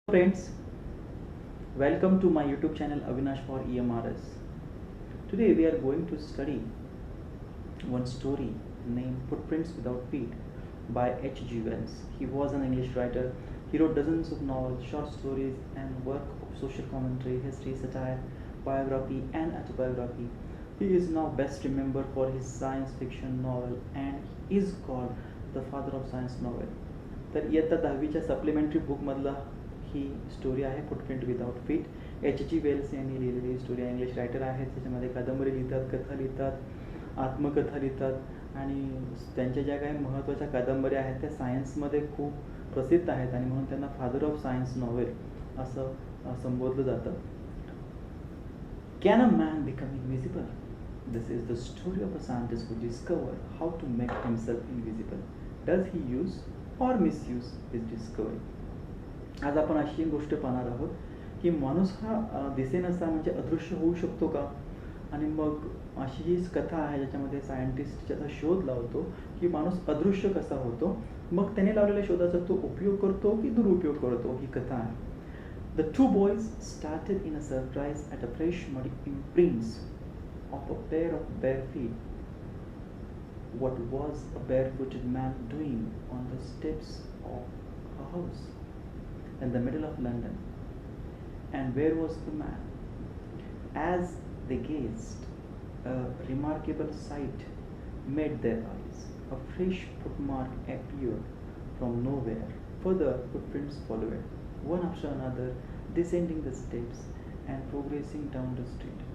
Friends, welcome to my YouTube channel Avinash for EMRS. Today we are going to study one story named Footprints Without Feet by H.G. Wells. He was an English writer. He wrote dozens of novels, short stories, and work of social commentary, history, satire, biography, and autobiography. He is now best remembered for his science fiction novel and is called the father of science novel. तर इयत्ता 10वीच्या supplementary बुकमधला ही story आहे footprint without feet. H.G. Wells यांनी लिहिलेली ही story आहे. इंग्लिश रायटर आहेत. त्याच्यामध्ये कादंबरी लिहितात, कथा लिहितात, आत्मकथा लिहितात आणि त्यांच्या ज्या काही महत्त्वाच्या कादंबऱ्या आहेत त्या सायन्समध्ये खूप प्रसिद्ध आहेत आणि म्हणून त्यांना फादर ऑफ सायन्स नॉवेल असं संबोधलं जातं. Can a man become invisible? This is the story of a scientist who discover how to make himself invisible. Does he use और मिसयूज हिज डिस्कवरी. आज आपण अशी गोष्ट पाहणार आहोत की माणूस हा दिसेनासा म्हणजे अदृश्य होऊ शकतो का, आणि मग अशी ही कथा आहे ज्याच्यामध्ये सायंटिस्ट ज्याचा शोध लावतो की माणूस अदृश्य कसा होतो, मग त्याने लावलेल्या शोधाचा तो उपयोग करतो की दुरुपयोग करतो, ही कथा आहे. The two boys started in a surprise at a fresh muddy imprints of a pair of bare feet. What was a barefooted man doing on the steps of a house in the middle of London? And where was the man? As they gazed, a remarkable sight met their eyes. A fresh footmark appeared from nowhere. Further footprints followed, one after another, descending the steps and progressing down the street.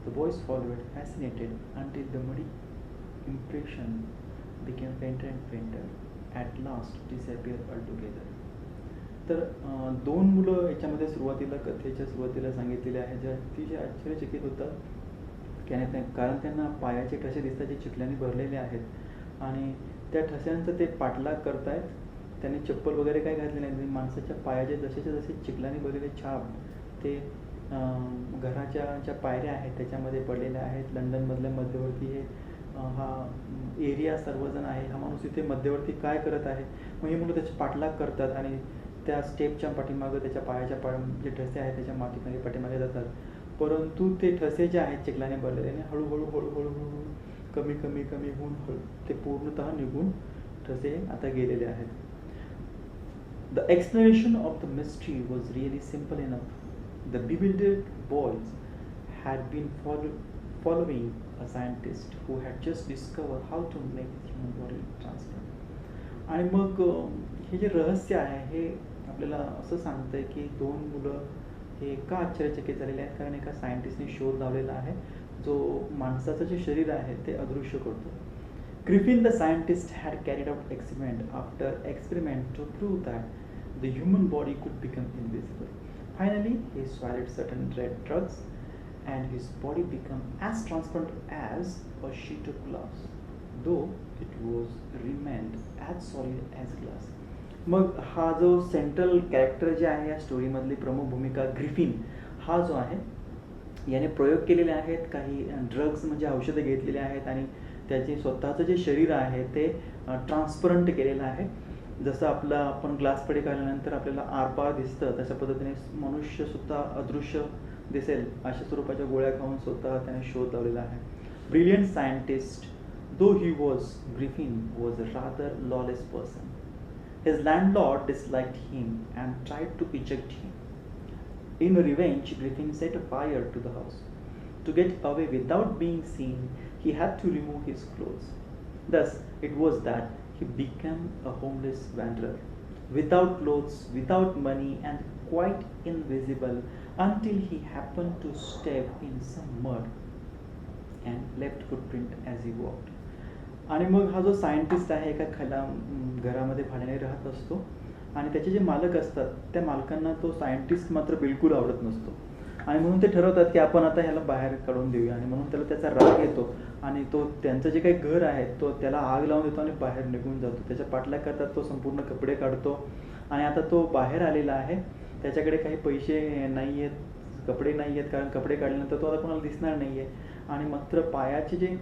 The boys followed, fascinated, until the muddy impression became fainter and fainter, at last disappeared altogether. तर दोन मुलं याच्यामध्ये सुरुवातीला कथेच्या सुरुवातीला सांगितलेले आहेत जे अतिशय आश्चर्यचकित होतात, कारण त्यांना पायाचे ठसे दिसतात जे चिखलाने भरलेले आहेत आणि त्या ठस्यांचं ते पाठलाग करतायत. त्यांनी चप्पल वगैरे काय घातले नाही. माणसाच्या पायाचे जसेच्या जसे चिखलाने भरलेले छाप ते घराच्या ज्या पायऱ्या आहेत त्याच्यामध्ये पडलेल्या आहेत. लंडनमधल्या मध्यवर्ती हे हा एरिया सर्वजण आहे. हा माणूस इथे मध्यवर्ती काय करत आहे, मग ही मुलं त्याचे पाठलाग करतात आणि त्या स्टेपच्या पाठीमागं त्याच्या पायाच्या जे ठसे आहेत त्याच्या मागे पाठीमागे जातात. परंतु ते ठसे जे आहेत चिखलाने भरलेले हळूहळू हळूहळू हळू कमी कमी कमी होऊन ते पूर्णतः निघून ठसे आता गेलेले आहेत. The explanation of the mystery was really simple enough. The bewildered boys had been following a scientist who had just discovered how to make human body transplant. आणि मग हे जे रहस्य आहे हे आपल्याला असं सांगतंय की दोन मुलं हे का आश्चर्यचकित झालेले आहेत, कारण एका सायंटिस्टने शोध लावलेला आहे जो माणसाचं जे शरीर आहे ते अदृश्य करतो. Griffin the scientist had carried out experiment to prove that the human body could become invisible. Finally he swallowed certain red drugs and his body became as transparent as a sheet of glass, though it was remained as solid as glass. मग हा जो central character जे आहे या स्टोरीमधली प्रमुख भूमिका Griffin हा जो आहे याने प्रयोग केलेले आहेत. काही ड्रग्स म्हणजे औषधं घेतलेले आहेत आणि त्याचे स्वतःचं जे शरीर आहे ते ट्रान्सपरंट केलेलं आहे. जसं आपण ग्लासकडे काढल्यानंतर आपल्याला आरपार दिसतं तशा पद्धतीने मनुष्यसुद्धा अदृश्य दिसेल अशा स्वरूपाच्या गोळ्या खाऊन स्वतः त्याने शोध लावलेला आहे. Brilliant scientist though he was, Griffin was a rather lawless person. His landlord disliked him and tried to eject him. In revenge, Griffin set a fire to the house. To get away without being seen, he had to remove his clothes. Thus, it was that he became a homeless wanderer, without clothes, without money, and quite invisible until he happened to step in some mud and left footprint as he walked. आणि मग हा जो scientist आहे एका घरामध्ये भाड्याने राहत असतो आणि त्याचे जे मालक असतात त्या मालकांना तो सायंटिस्ट मात्र बिलकुल आवडत नसतो आणि म्हणून ते ठरवतात की आपण आता ह्याला बाहेर काढून देऊया. आणि म्हणून त्याला त्याचा राग येतो आणि तो त्यांचं जे काही घर आहे तो त्याला आग लावून देतो आणि बाहेर निघून जातो. त्याच्या पाठलाग करतात. तो संपूर्ण कपडे काढतो आणि आता तो बाहेर आलेला आहे. त्याच्याकडे काही पैसे नाही आहेत, कपडे नाही आहेत, कारण कपडे काढल्यानंतर तो आता कोणाला दिसणार नाही आहे. आणि मात्र पायाचे जे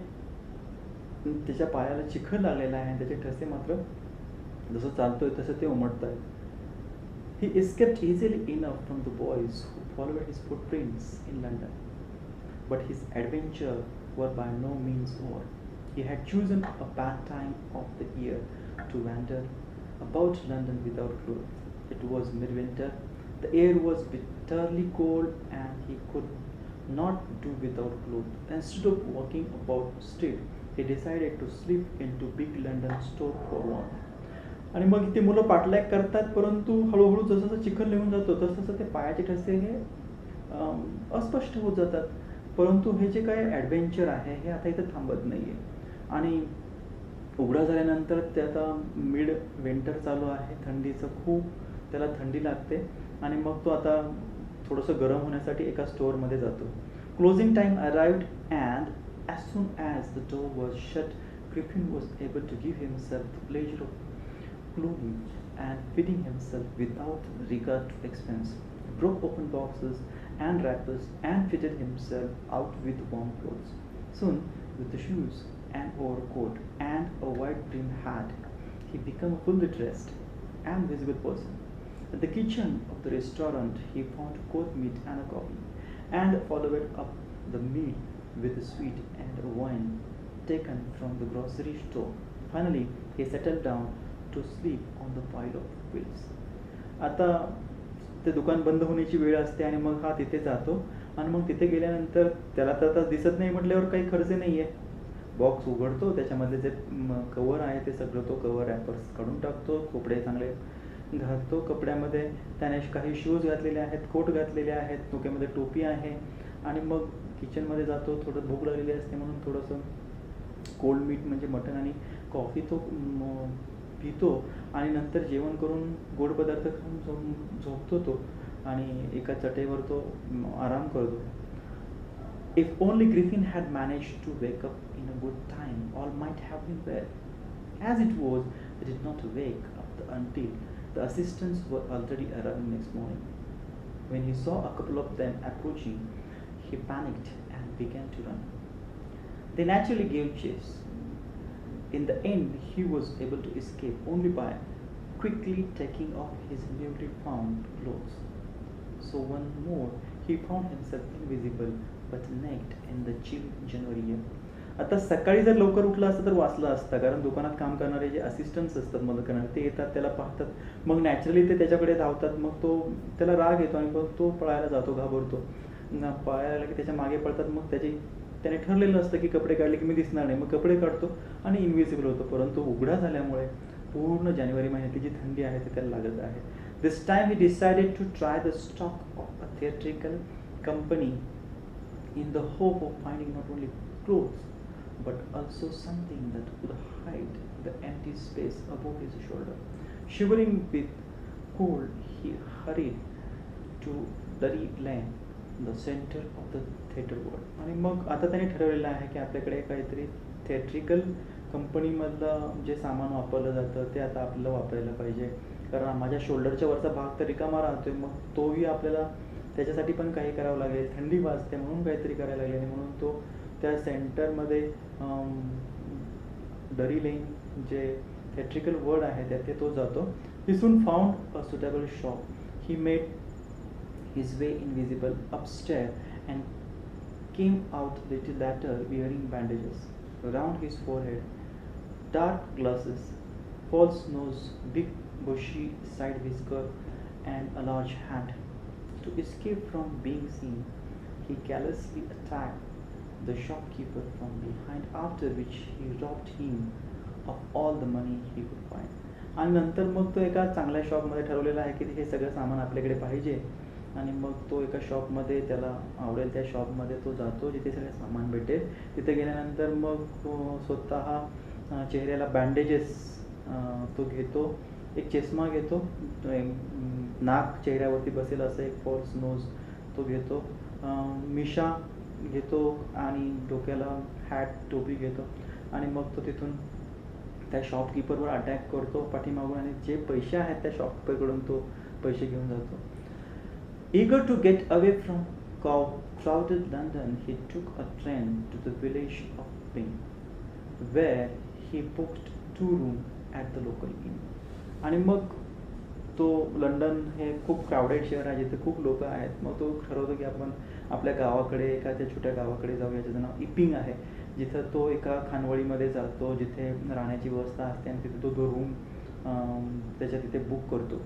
त्याच्या पायाला चिखल लागलेला आहे त्याचे ठसे मात्र जसं चालतोय तसं ते उमटत आहेत. He escaped easily enough from the boys who followed his footprints in London. But his adventures were by no means over. He had chosen a bad time of the year to wander about London without clothes. It was midwinter, the air was bitterly cold, and he could not do without clothes. Instead of walking about street, he decided to slip into big London store for one. आणि मग ते मुलं पाठलाग करतात, परंतु हळूहळू जसं जसं चिखल निघून जातो तसं तसं ते पायाचे ठसे हे अस्पष्ट होत जातात. परंतु हे जे काय ॲडव्हेंचर आहे हे आता इथं थांबत नाही आहे. आणि उघडा झाल्यानंतर ते आता मिड विंटर चालू आहे, थंडीचं खूप त्याला थंडी लागते आणि मग तो आता थोडंसं गरम होण्यासाठी एका स्टोअरमध्ये जातो. Closing time arrived and as soon as the door was shut, Griffin was able to give himself the pleasure of clothing and fitting himself without regard to expense. He broke open boxes and wrappers and fitted himself out with warm clothes. Soon, with the shoes, an overcoat, and a wide brimmed hat, he became a fully dressed and visible person. At the kitchen of the restaurant, he found cold meat and a coffee, and followed up the meal with a sweet and a wine taken from the grocery store. Finally, he settled down to sleep on the pile of bills. आता ते दुकान बंद होण्याची वेळ असते आणि मग हा तिथे जातो आणि मग तिथे गेल्यानंतर त्याला तर आता दिसत नाही म्हटल्यावर काही खर्च नाही आहे. बॉक्स उघडतो, त्याच्यामधले जे कवर आहे ते सगळं तो कवर रॅपर्स काढून टाकतो, कपडे चांगले घालतो. कपड्यामध्ये त्याने काही शूज घातलेले आहेत, कोट घातलेले आहेत, डोक्यामध्ये टोपी आहे आणि मग किचनमध्ये जातो. थोडं भूक लागलेली असते म्हणून थोडंसं कोल्ड मीट म्हणजे मटण आणि कॉफी तो पितो आणि नंतर जेवण करून गोड पदार्थ खाऊन झोपतो तो आणि एका चटईवर तो आराम करतो. If only Griffin had managed to wake up in a good time, all might have been well. As it was, he did not wake up until the assistants were already arriving next morning. When he saw a couple of them approaching, he panicked and began to run. They naturally gave chase. In the end, he was able to escape only by quickly taking off his newly found clothes. So once more, he found himself invisible but naked in the chill January air. आता सकाळी जर लवकर उठला असतं तर वाचलं असतं, कारण दुकानात काम करणारे जे असिस्टंट्स असतात मदत करणारे ते येतात, त्याला पाहतात, मग नॅचरली ते त्याच्याकडे धावतात. मग तो त्याला राग येतो आणि मग तो पळायला जातो, घाबरतो. पळायला की त्याच्या मागे पळतात. मग त्याने ठरलेलं असतं की कपडे काढले की मी दिसणार नाही, मग कपडे काढतो आणि इनविजिबल होतो. परंतु उघडा झाल्यामुळे पूर्ण जानेवारी महिन्यातली जी थंडी आहे ती त्याला लागत आहे. This time he decided to try the stock of a theatrical company in the hope of finding not only clothes but also something that could hide the empty space above his shoulder. Shivering with cold, he hurried to Drury Lane, the center of the theater world. आणि मग आता त्याने ठरवलेलं आहे की आपल्याकडे काहीतरी theatrical कंपनीमधलं जे सामान वापरलं जातं ते आता आपल्याला वापरायला पाहिजे, कारण माझ्या शोल्डरच्या वरचा भाग तर रिकामा राहतोय, मग तोही आपल्याला त्याच्यासाठी पण काही करावं लागेल. थंडी वाजते म्हणून काहीतरी करायला लागेल आणि म्हणून तो त्या सेंटरमध्ये डरी लेन जे थिएट्रिकल वर्ड आहे त्यात तो जातो. He soon found a suitable shop. He made his way invisible upstair and came out little later wearing bandages around his forehead, dark glasses, false nose, big bushy side whisker, and a large hat. To escape from being seen, he callously attacked the shopkeeper from behind, after which he robbed him of all the money he could find. आणि नंतर मग तो एका चांगल्या शॉपमध्ये ठरवलेला आहे की हे सगळं सामान आपल्याकडे पाहिजे आणि मग तो एका शॉपमध्ये त्याला आवडेल त्या शॉपमध्ये तो जातो जिथे सगळं सामान भेटेल. तिथे गेल्यानंतर मग तो स्वतः चेहऱ्याला बँडेजेस तो घेतो, एक चष्मा घेतो, नाक चेहऱ्यावरती बसेल असं एक फॉल्स नोज तो घेतो, मिशा घेतो आणि डोक्याला हॅट टोपी घेतो आणि मग तो तिथून त्या शॉपकीपरवर अटॅक करतो पाठीमागून आणि जे पैसे आहेत त्या शॉपकीपरकडून तो पैसे घेऊन जातो. Eager to get away from crowded London, he took a train to the village of Ping, where he booked 2 rooms at the local inn. आणि मग तो लंडन हे खूप क्राऊडेड शहर आहे, जिथे खूप लोक आहेत. मग तो ठरवतो की आपण आपल्या गावाकडे, एखाद्या छोट्या गावाकडे जाऊया, ज्याचं नाव इपिंग आहे. जिथं तो एका खानवळीमध्ये जातो, जिथे राहण्याची व्यवस्था असते, आणि तिथे तो रूम त्याच्या तिथे बुक करतो.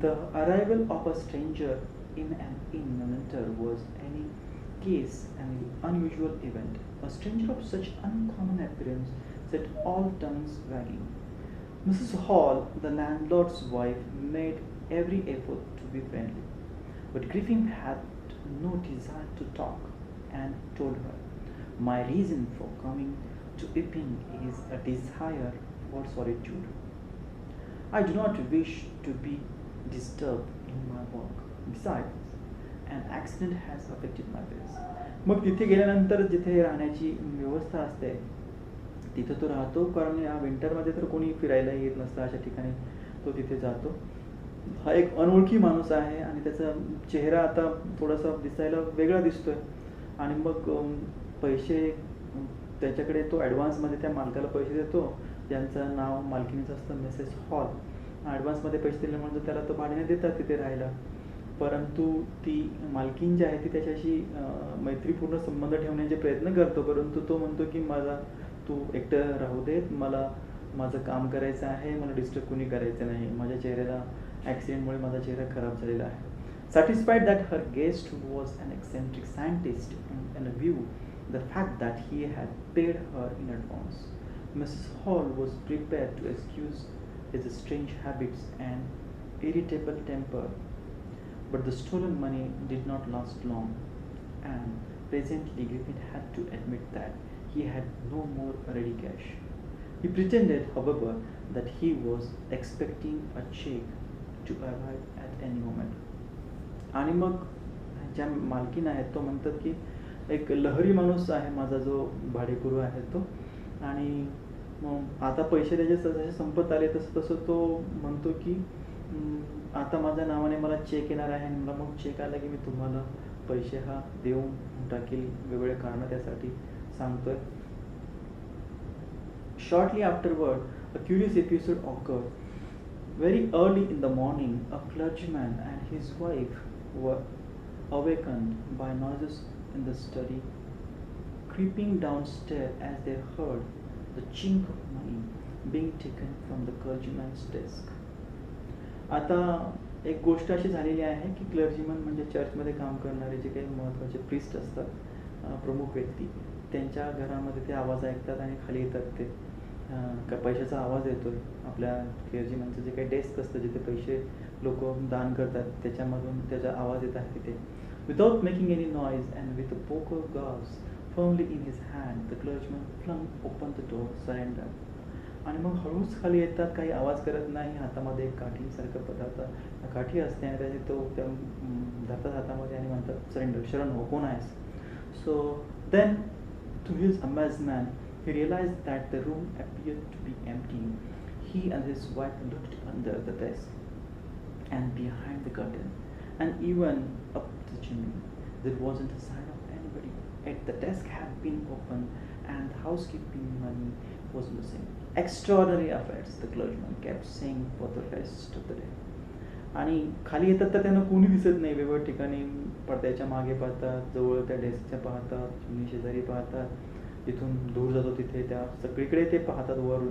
The arrival of a stranger in an inn in winter was any case an unusual event. A stranger of such uncommon appearance set all tongues wagging. Mrs. Hall, the landlord's wife, made every effort to be friendly, but Griffin had no desire to talk and told her, "My reason for coming to Epping is a desire for solitude. I do not wish to be disturbed in my work. Besides, an accident has affected my face." मग तिथे गेल्यानंतर जिथे राहण्याची व्यवस्था असते तिथे तो राहतो, कारण या विंटरमध्ये तर कोणी फिरायला येत नसतं, अशा ठिकाणी तो तिथे जातो. हा एक अनोळखी माणूस आहे आणि त्याचा चेहरा आता थोडासा दिसायला वेगळा दिसतोय. आणि मग पैसे त्याच्याकडे तो ॲडव्हान्समध्ये त्या मालकाला पैसे देतो, ज्यांचं नाव मालकिनीचं असतं मिसेस हॉल. ॲडव्हान्समध्ये पैसे दिल्यामुळे त्याला तो भाड्याने देतात तिथे राहायला. परंतु ती मालकीन जी आहे ती त्याच्याशी मैत्रीपूर्ण संबंध ठेवण्याचे प्रयत्न करतो, परंतु तो म्हणतो की मला तू एकटं राहू देत, मला माझं काम करायचं आहे, मला डिस्टर्ब कोणी करायचं नाही, माझ्या चेहऱ्याला ॲक्सिडेंटमुळे माझा चेहरा खराब झालेला आहे. Satisfied that her guest was an eccentric scientist and a view the fact that he had paid her in advance, Mrs. Hall was prepared to excuse his strange habits and irritable temper. But the stolen money did not last long, and presently Griffin had to admit that he had no more ready cash. He pretended, however, that he was expecting a check to arrive at any moment. आणि मग ज्या मालकीन आहेत तो म्हणतात की एक लहरी माणूस आहे माझा जो भाडेकरू आहे तो, आणि मग आता पैसे त्याचे जसे संपत आले तसं तसं तो म्हणतो की आता माझ्या नावाने मला चेक येणार आहे, आणि मला मग चेक आला की मी तुम्हाला पैसे हा देऊन टाकील. वेगवेगळे कारणं त्यासाठी सांगतोय. Shortly afterward, a curious episode occurred. Very early in the morning, a clergyman and his wife were awakened by noises in the study. Creeping downstairs as they heard the chink of money being taken from the clergyman's desk. आता एक गोष्ट अशी झालेली आहे की क्लर्जीमन म्हणजे चर्चमध्ये काम करणारे जे काही महत्त्वाचे प्रिस्ट असतात, प्रमुख व्यक्ती, त्यांच्या घरामध्ये ते आवाज ऐकतात आणि खाली येतात. ते का पैशाचा आवाज येतोय. आपल्या क्लर्जीमनचं जे काही डेस्क असतं जिथे पैसे लोक दान करतात त्याच्यामधून त्याचा आवाज येत आहे तिथे. Without making any noise and with a poker glass firmly in his hand the clergyman flung open the door surrender. आणि मग हळूच खाली येतात, काही आवाज करत नाही. हातामध्ये एक काठीसारखं पदार्थ काठी असते आणि त्याचे तो त्या धरतात हातामध्ये आणि म्हणतात सरेंडर, शरण हो, कोण आहेस. So then to his amazement he realized that the room appeared to be empty. He and his wife looked under the desk and behind the curtain and even up the chimney. There wasn't a sign of anybody. Yet the desk had been opened and the housekeeping money was missing. Extraordinary affairs, the clergyman kept saying for the rest of the day. आणि खाली येतात तर त्यांना कोणी दिसत नाही. वेगवेगळ्या ठिकाणी पडद्याच्या मागे पाहतात, जवळ त्या डेस्कच्या पाहतात, चिमणी शेजारी पाहतात, तिथून दूर जातो तिथे त्या सगळीकडे ते पाहतात वरून,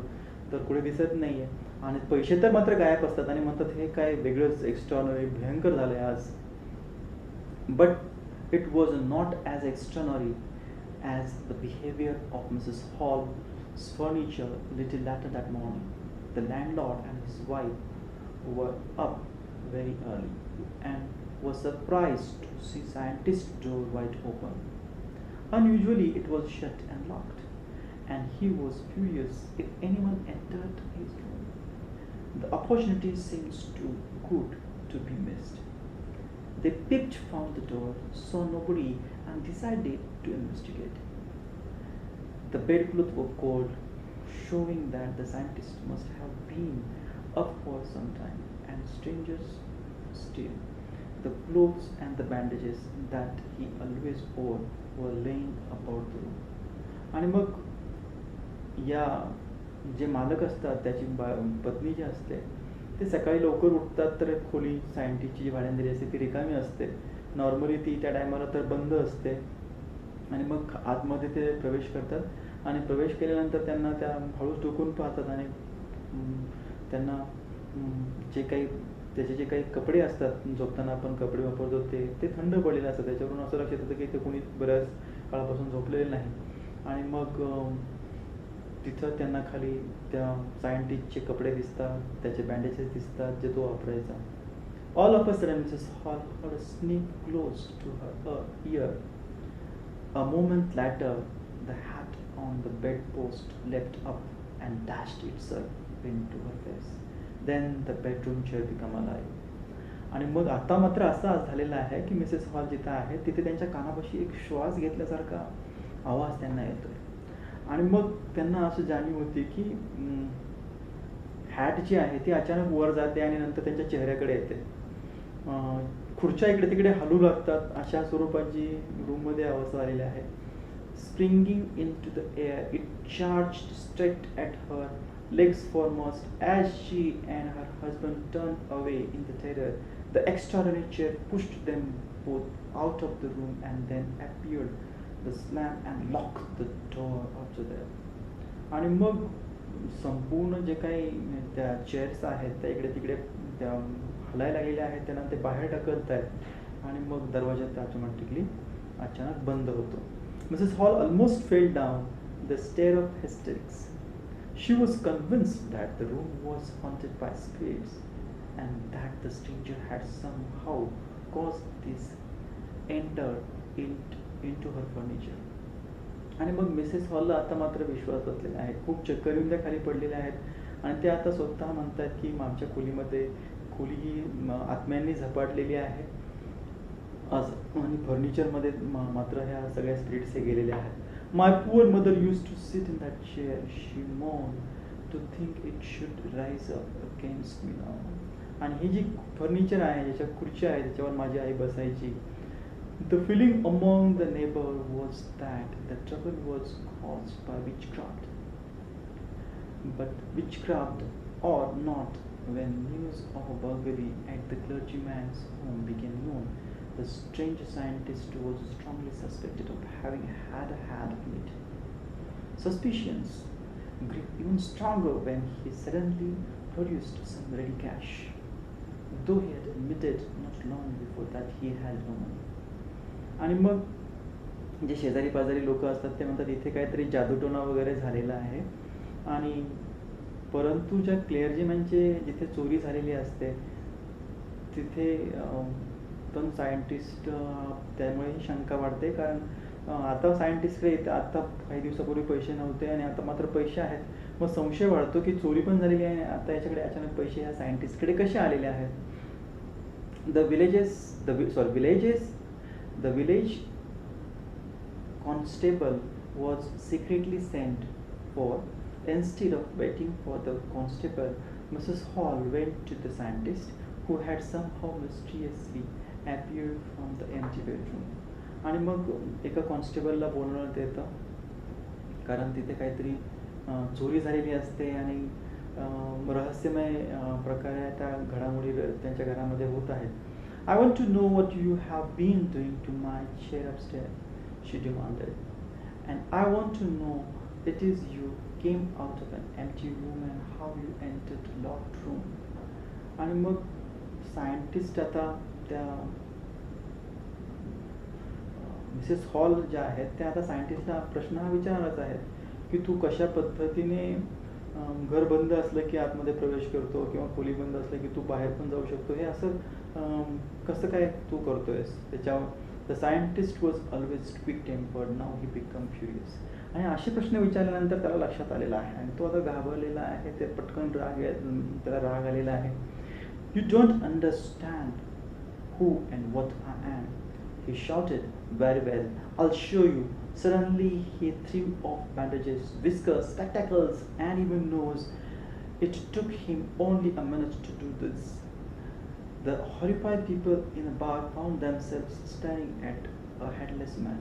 तर कुठे दिसत नाही आहे. आणि पैसे तर मात्र गायब असतात आणि म्हणतात हे काय वेगळंच एक्स्ट्रॉनरी भयंकर झालं आहे आज. But it was not as extraordinary as the behaviour of Mrs Hall's furniture little later that morning. The landlord and his wife were up very early and were surprised to see scientist's door wide open. Unusually it was shut and locked, and he was furious if anyone entered his room. The opportunity seems too good to be missed. They peeped from the door, saw nobody, and decided to investigate. The bedclothes were cold, showing that the scientist must have been up for some time, and strangers still, the clothes and the bandages that he always wore were laying about the room. आणि मग या जे मालक असतात त्याची पत्नी जी असते ते सकाळी लवकर उठतात तर खोली सायंटिस्टची जी भाड्याने दिली असते ती रिकामी असते. नॉर्मली ती त्या टायमाला तर बंद असते. आणि मग आतमध्ये ते प्रवेश करतात आणि प्रवेश केल्यानंतर त्यांना त्या हळूच डोकून पाहतात आणि त्यांना जे काही त्याचे जे काही कपडे असतात, झोपताना आपण कपडे वापरतो ते थंड पडलेले असतात. त्याच्यावरून असं लक्षात येतं की ते कोणी बऱ्याच काळापासून झोपलेले नाही. आणि मग तिथं त्यांना खाली त्या सायंटिस्टचे कपडे दिसतात, त्याचे बँडेजेस दिसतात जे तो वापरायचा. All of a sudden, Mrs. Hall heard a sneak close to her ear. A moment later, the hat on the bedpost leapt up and dashed itself into her face. Then the bedroom chair became alive. आणि मग आता मात्र असा झालेला आहे की Mrs hall जिथं आहे तिथे त्यांच्या कानापाशी एक श्वास घेतल्यासारखा आवाज त्यांना येतोय. आणि मग त्यांना असं जाणीव होती की हॅट जी आहे ती अचानक वर जाते आणि नंतर त्यांच्या चेहऱ्याकडे येते. खुर्च्या इकडे तिकडे हलू लागतात. अशा स्वरूपाची रूममध्ये अवस्था आलेली आहे. Springing into the air it charged straight at her legs foremost as she and her husband turned away in the terror. The extraordinary chair pushed them both out of the room and then appeared the slam and locked the door after them. आणि मग संपूर्ण जे काही त्या chairs आहेत त्या इकडे तिकडे त्या हलायला लागलेल्या आहेत त्यांना ते बाहेर ढकलत आहेत आणि मग दरवाजा त्या ऑटोमॅटिकली अचानक बंद होतो. Mrs hall almost fail down the stair of hysterics. She was convinced that the room was haunted by spirits and that the stranger had somehow caused this entered into her furniture. आणि मग Mrs हॉलला आता मात्र विश्वास बसलेला आहे. खूप चक्कर येऊन त्या खाली पडलेल्या आहेत आणि ते आता स्वतः म्हणतात की आमच्या खोलीमध्ये खोली ही आत्म्यांनी झपाटलेली आहे असं. आणि फर्निचरमध्ये मात्र ह्या सगळ्या स्पिरिट्स हे गेलेल्या आहेत. My poor mother used to sit in that chair, she moaned, to think it should rise up against me now. आणि ही जी फर्निचर आहे, ज्याच्या खुर्च्या आहे, त्याच्यावर माझी आई बसायची. The feeling among the neighbor was that the trouble was caused by witchcraft. But witchcraft or not, when news of a burglary at the clergyman's home became known, the strange scientist was strongly suspected of having had a hand in it. Suspicions grew even stronger when he suddenly produced some ready cash, though he had admitted not long before that he had no money. आणि मग जे शेजारी पाजारी लोक असतात ते म्हणतात इथे काहीतरी जादूटोना वगैरे झालेला आहे. आणि परंतु ज्या क्लेअर्जीमॅनचे जिथे चोरी झालेली असते तिथे पण सायंटिस्ट त्यामुळे शंका वाढते. कारण आता सायंटिस्टकडे येतं, आता काही दिवसापूर्वी पैसे नव्हते आणि आता मात्र पैसे आहेत. मग संशय वाढतो की चोरी पण झालेली आहे आणि आता याच्याकडे अचानक पैसे ह्या सायंटिस्टकडे कसे आलेले आहेत. The village constable was secretly sent for. Instead of waiting for the constable, Mrs. Hall went to the scientist, who had somehow mysteriously appeared from the empty bedroom. आणि मग एका कॉन्स्टेबलला बोलवण्यात येतं कारण तिथे काहीतरी चोरी झालेली असते आणि रहस्यमय प्रकारे त्या घडामोडी त्यांच्या घरामध्ये होत आहेत. I want to know what you have been doing to my chair upstairs, she demanded. And I want to know it is you came out of an empty room and how you entered the locked room. आणि मग scientist आता त्या Mrs hall ज्या आहेत त्या आता सायंटिस्टला प्रश्न हा विचारणारच आहेत की तू कशा पद्धतीने घर बंद असलं की आतमध्ये प्रवेश करतो किंवा खोली बंद असलं की तू बाहेर पण जाऊ शकतो, हे असं कसं काय तू करतोयस. त्याच्यावर the scientist was always quick tempered, now he become furious. आणि असे प्रश्न विचारल्यानंतर त्याला लक्षात आलेला आहे आणि तो आता घाबरलेला आहे. ते पटकन त्याला राग आलेला आहे. You don't understand who and what I am, he shouted. Very well, I'll show you. Suddenly he threw off bandages, whiskers, spectacles, and even nose. It took him only a minute to do this. The horrified people in the bar found themselves staring at a headless man.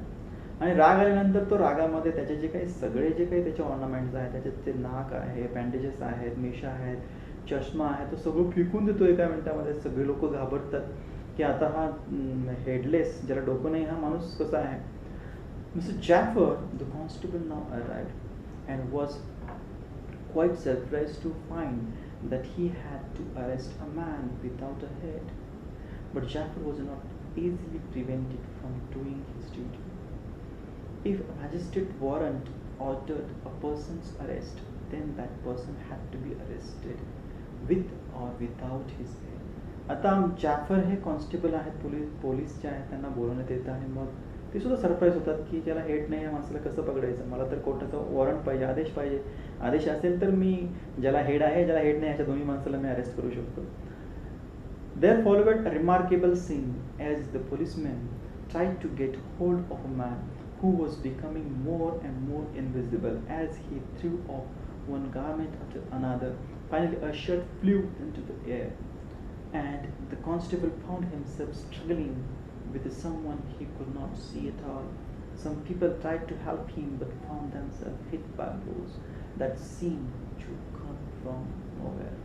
आणि राग आल्यानंतर तो रागामध्ये त्याचे जे काही सगळे जे काही त्याचे ऑर्नामेंट्स आहेत, त्याच्यात ते नाक आहे, बँडेजेस आहेत, मिशा आहेत, चष्मा आहे तो सगळं फेकून देतो एका मिनिटामध्ये. सगळे लोक घाबरतात की आता हा हेडलेस, ज्याला डोकं नाही, हा माणूस कसा आहे. Mr. Jaffer, the constable, now arrived and was quite surprised to find that he had to arrest a man without a head. But Jaffer was not easily prevented from doing his duty. If a magistrate warrant ordered a person's arrest, then that person had to be arrested with or without his head. आता जॅफर हे constable आहेत, police जे आहेत त्यांना बोलवण्यात येतं आणि मग ते सुद्धा सरप्राईज होतात की ज्याला हेड नाही आहे माणसाला कसं पकडायचं. मला तर कोर्टाचा वॉरंट पाहिजे, आदेश पाहिजे. आदेश असेल तर मी ज्याला हेड आहे ज्याला हेड नाही अशा दोन्ही माणसाला मी अरेस्ट करू शकतो. There followed a remarkable scene as the policeman tried to get hold of a man who was becoming more and more invisible as he threw off one garment after another. Finally, a shirt flew into the air, and the constable found himself struggling with someone he could not see at all. Some people tried to help him but found themselves hit by blows that seemed to come from nowhere.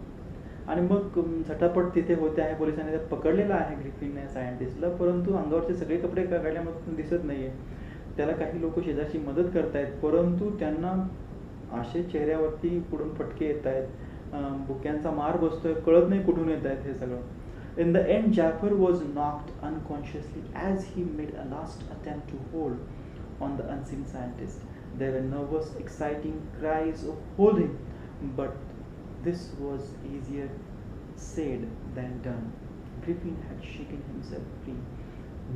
आणि मग झटापट तिथे होते आहे. पोलिसांनी ते पकडलेला आहे Griffin या सायंटिस्टला, परंतु अंगावरचे सगळे कपडे काढल्यामधून दिसत नाहीये. त्याला काही लोक शेजारची मदत करतायत, परंतु त्यांना असे चेहऱ्यावरती पुढून फटके येत आहेत, बुक्यांचा मार बसतोय, कळत नाही कुठून येत आहेत हे सगळं. In the end, Jaffer was knocked unconsciously as he made a last attempt to hold on the unseen scientist. There were nervous, exciting cries of "Hold him!" but this was easier said than done. Griffin had shaken himself free.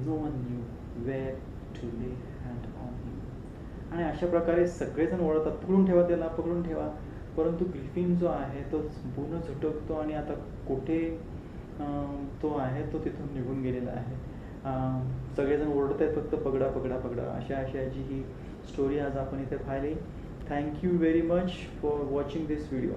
No one knew where to lay hand on him. आणि अशा प्रकारे सगळेजण ओरडतात, पकडून ठेवा त्याला, पकडून ठेवा. परंतु ग्रिफिन जो आहे तो पूर्ण झटकतो आणि आता कुठे तो आहे तो तिथून निघून गेलेला आहे. सगळेजण ओरडत आहेत फक्त पकडा पकडा पकडा. अशाची ही स्टोरी आज आपण इथे पाहिली. Thank you very much for watching this video.